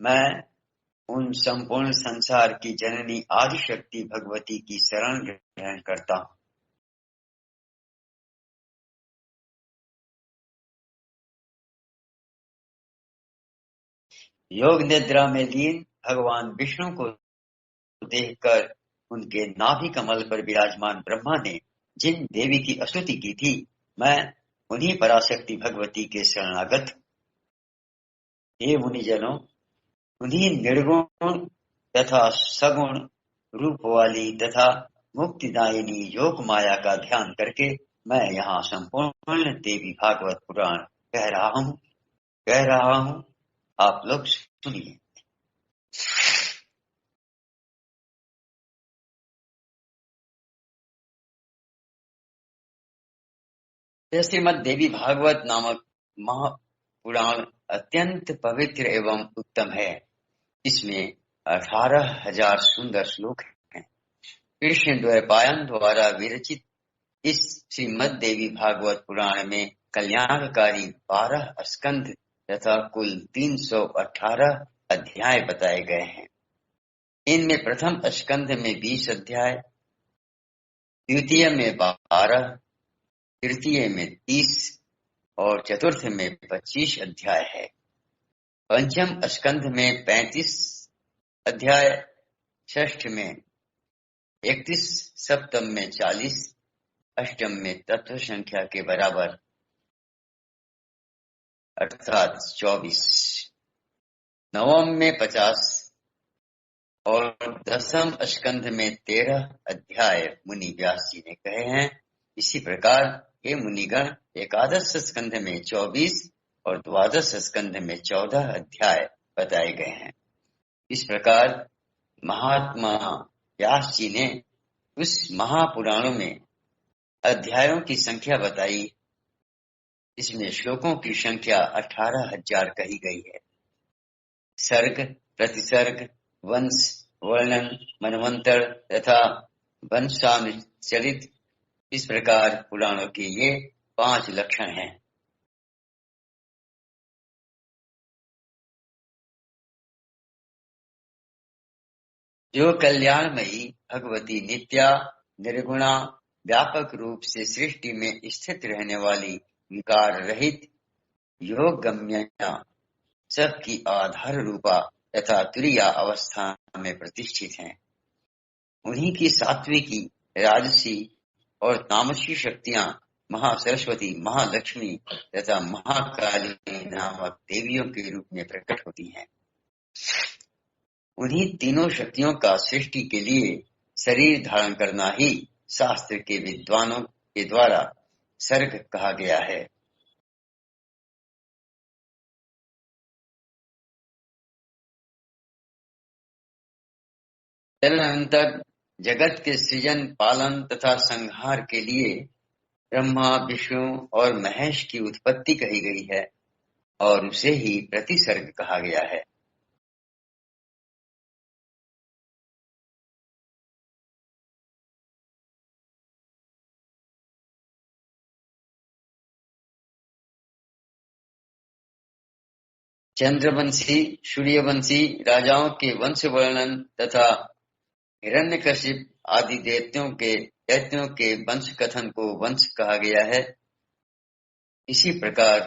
मैं उन संपूर्ण संसार की जननी आदि शक्ति भगवती की शरण ग्रहण करता हूँ। योग निद्रा में लीन भगवान विष्णु को देखकर उनके नाभि कमल पर विराजमान ब्रह्मा ने जिन देवी की स्तुति की थी, मैं उन्हीं पराशक्ति भगवती के शरणागत हूँ। हे मुनिजनों, उन्हीं निर्गुण तथा सगुण रूप वाली तथा मुक्तिदायिनी योग माया का ध्यान करके मैं यहाँ संपूर्ण देवी भागवत पुराण कह रहा हूँ। आप लोग सुनिए। यह श्रीमद् देवी भागवत नामक महापुराण अत्यंत पवित्र एवं उत्तम है। इसमें 18,000 सुंदर श्लोक हैं। कृष्ण द्वैपायन द्वारा विरचित इस श्रीमद् देवी भागवत पुराण में कल्याणकारी 12 स्कंध तथा कुल 318 अध्याय बताए गए हैं। इनमें प्रथम स्कंध में 20 अध्याय, द्वितीय में 12, तृतीय में 30 और चतुर्थ में 25 अध्याय है। पंचम स्कंध में 35 अध्याय, षष्ठ में 31, सप्तम में 40, अष्टम में तत्व संख्या के बराबर अर्थात 24, नवम में 50 और दसम स्कंध में 13 अध्याय मुनि व्यास जी ने कहे हैं। इसी प्रकार हे मुनिगण, एकादश स्कंध में 24 और द्वादश स्कंध में 14 अध्याय बताए गए हैं। इस प्रकार महात्मा व्यास जी ने उस महापुराणों में अध्यायों की संख्या बताई। इसमें श्लोकों की संख्या 18,000 कही गई है। सर्ग, प्रतिसर्ग, वंश, वर्णन, मनवंतर तथा वंशानुचरित, इस प्रकार पुराणों के ये 5 लक्षण हैं। जो कल्याणमयी भगवती नित्या, निर्गुणा, व्यापक रूप से सृष्टि में स्थित रहने वाली, विकार रहित, योग गम्या, सबकी आधार रूपा तथा तुरीया अवस्था में प्रतिष्ठित हैं। उन्हीं की सात्विकी, राजसी और तामसी शक्तियां महासरस्वती, महालक्ष्मी तथा महाकाली नामक देवियों के रूप में प्रकट होती हैं। उन्हीं तीनों शक्तियों का सृष्टि के लिए शरीर धारण करना ही शास्त्र के विद्वानों के द्वारा सर्ग कहा गया है। तदनंतर जगत के सृजन, पालन तथा संहार के लिए ब्रह्मा, विष्णु और महेश की उत्पत्ति कही गई है और उसे ही प्रतिसर्ग कहा गया है। चंद्रवंशी, सूर्यवंशी राजाओं के वंश वर्णन तथा हिरण्यकशिप आदि दैत्यों के वंश कथन को वंश कहा गया है। इसी प्रकार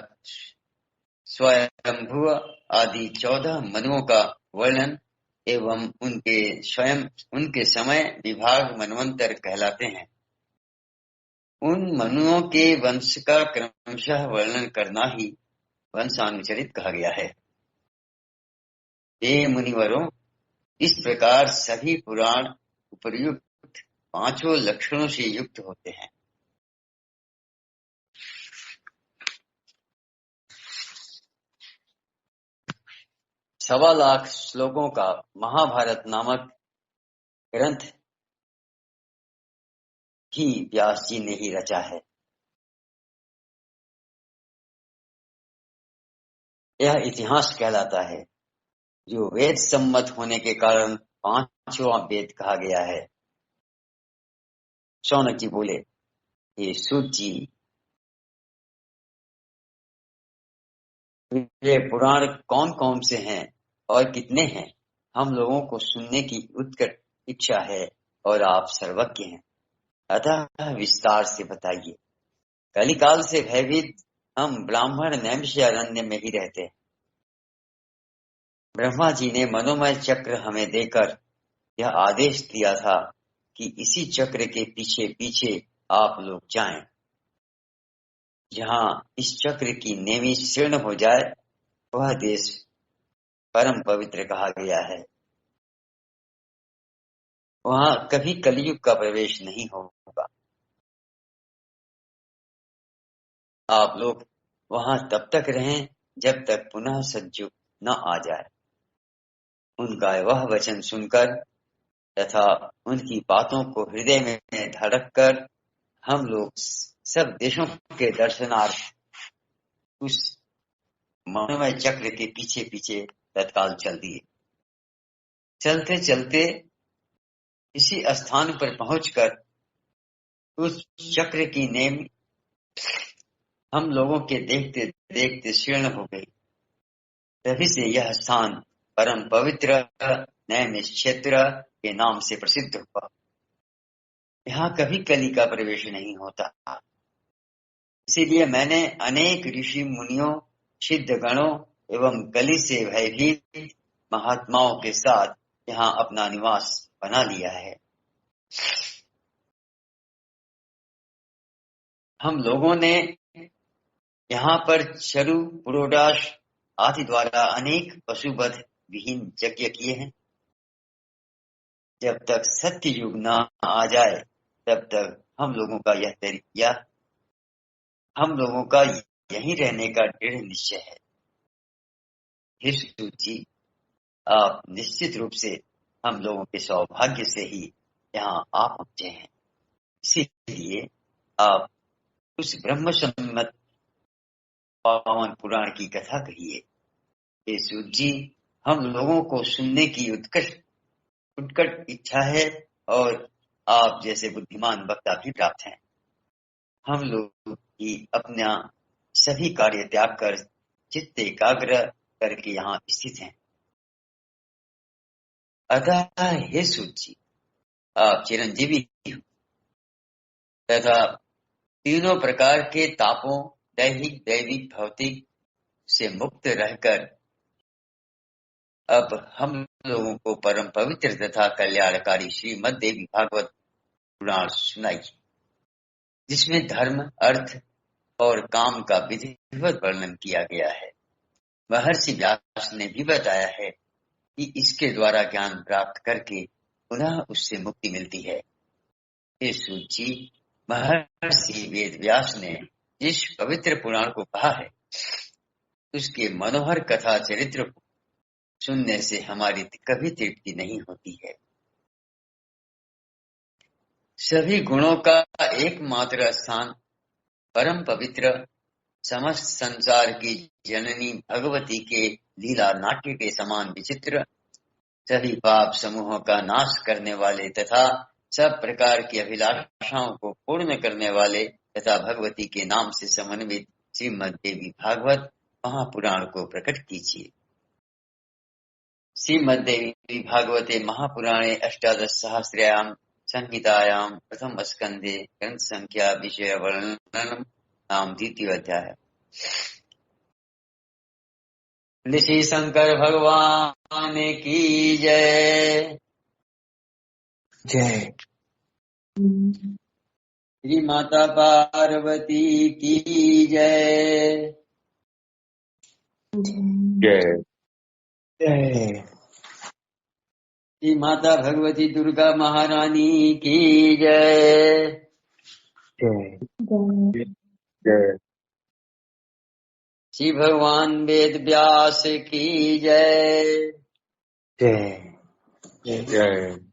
स्वयंभुव आदि 14 मनुओं का वर्णन एवं उनके समय विभाग मनवंतर कहलाते हैं। उन मनुओं के वंश का क्रमशः वर्णन करना ही वंशानुचरित कहा गया है। हे मुनिवरों, इस प्रकार सभी पुराण उपर्युक्त 5 लक्षणों से युक्त होते हैं। सवा लाख श्लोकों का महाभारत नामक ग्रंथ ही व्यास जी ने ही रचा है। यह इतिहास कहलाता है, जो वेद सम्मत होने के कारण 5वां वेद कहा गया है। शौनक जी बोले, ये सूत जी, ये पुराण कौन कौन से हैं और कितने हैं? हम लोगों को सुनने की उत्कट इच्छा है और आप सर्वज्ञ हैं, अतः विस्तार से बताइए। कलिकाल से भयभीत हम ब्राह्मण नैमिषारण्य में ही रहते हैं। ब्रह्मा जी ने मनोमय चक्र हमें देकर यह आदेश दिया था कि इसी चक्र के पीछे पीछे आप लोग जाएं। जहां इस चक्र की नेमी शीर्ण हो जाए, वह देश परम पवित्र कहा गया है। वहां कभी कलयुग का प्रवेश नहीं होगा। आप लोग वहां तब तक रहें जब तक पुनः सतयुग न आ जाए। उनका वह वचन सुनकर तथा उनकी बातों को हृदय में धड़क कर हम लोग सब देशों के दर्शनार्थ उस मनोमय चक्र के पीछे पीछे तत्काल चल दिए। चलते चलते इसी स्थान पर पहुंचकर उस चक्र की नेम हम लोगों के देखते देखते शीर्ण हो गई। तभी से यह स्थान परम पवित्र नैमिषक्षेत्र के नाम से प्रसिद्ध हुआ। यहाँ कभी कली का प्रवेश नहीं होता। इसीलिए मैंने अनेक ऋषि मुनियों, सिद्ध गणों एवं कली से भयभीत महात्माओं के साथ यहाँ अपना निवास बना लिया है। हम लोगों ने यहाँ पर चरु, पुरोडाश आदि द्वारा अनेक पशुवध विहीन यज्ञ किए हैं। जब तक सत्य युग न आ जाए तब तक हम लोगों का यहीं रहने का दृढ़ निश्चय है। हे सूत जी, आप निश्चित रूप से हम लोगों के सौभाग्य से ही यहाँ आ पहुंचे हैं। इसीलिए आप उस ब्रह्म सम्मत पावन पुराण की कथा कहिए। हे सूत जी, हम लोगों को सुनने की उत्कट इच्छा है और आप जैसे बुद्धिमान वक्ता भी प्राप्त हैं। हम लोग ही अपना सभी कार्य त्याग कर चित्त एकाग्र करके यहाँ स्थित हैं। अतः हे सूत जी, आप चिरंजीवी हो तथा तीनों प्रकार के तापों, दैहिक, दैविक, भौतिक से मुक्त रहकर अब हम लोगों को परम पवित्र तथा कल्याणकारी श्रीमद् देवी भागवत पुराण सुनाई, जिसमें धर्म, अर्थ और काम का विधिवत वर्णन किया गया है। महर्षि व्यास ने भी बताया है कि इसके द्वारा ज्ञान प्राप्त करके पुनः उससे मुक्ति मिलती है। हे सूत जी, महर्षि वेद व्यास ने जिस पवित्र पुराण को कहा है, उसके मनोहर कथा चरित्र को सुनने से हमारी कभी तृप्ति नहीं होती है। सभी गुणों का एकमात्र स्थान परम पवित्र समस्त संसार की जननी भगवती के लीला नाट्य के समान विचित्र, सभी पाप समूहों का नाश करने वाले तथा सब प्रकार की अभिलाषाओं को पूर्ण करने वाले तथा भगवती के नाम से समन्वित श्रीमद् देवी भागवत महापुराण को प्रकट कीजिए। श्रीमद् देवी भागवते महापुराणे अष्टादश सहस्रायाम संहितायां प्रथम स्कंधे ग्रंथ संख्या विषय वर्णनम नाम द्वितीय अध्याय। ऋषि शंकर भगवान की जय। जय। श्री माता पार्वती की जय। जय। जय। श्री माता भगवती दुर्गा महारानी की जय। जय। जय। श्री भगवान वेद व्यास की जय। जय। जय।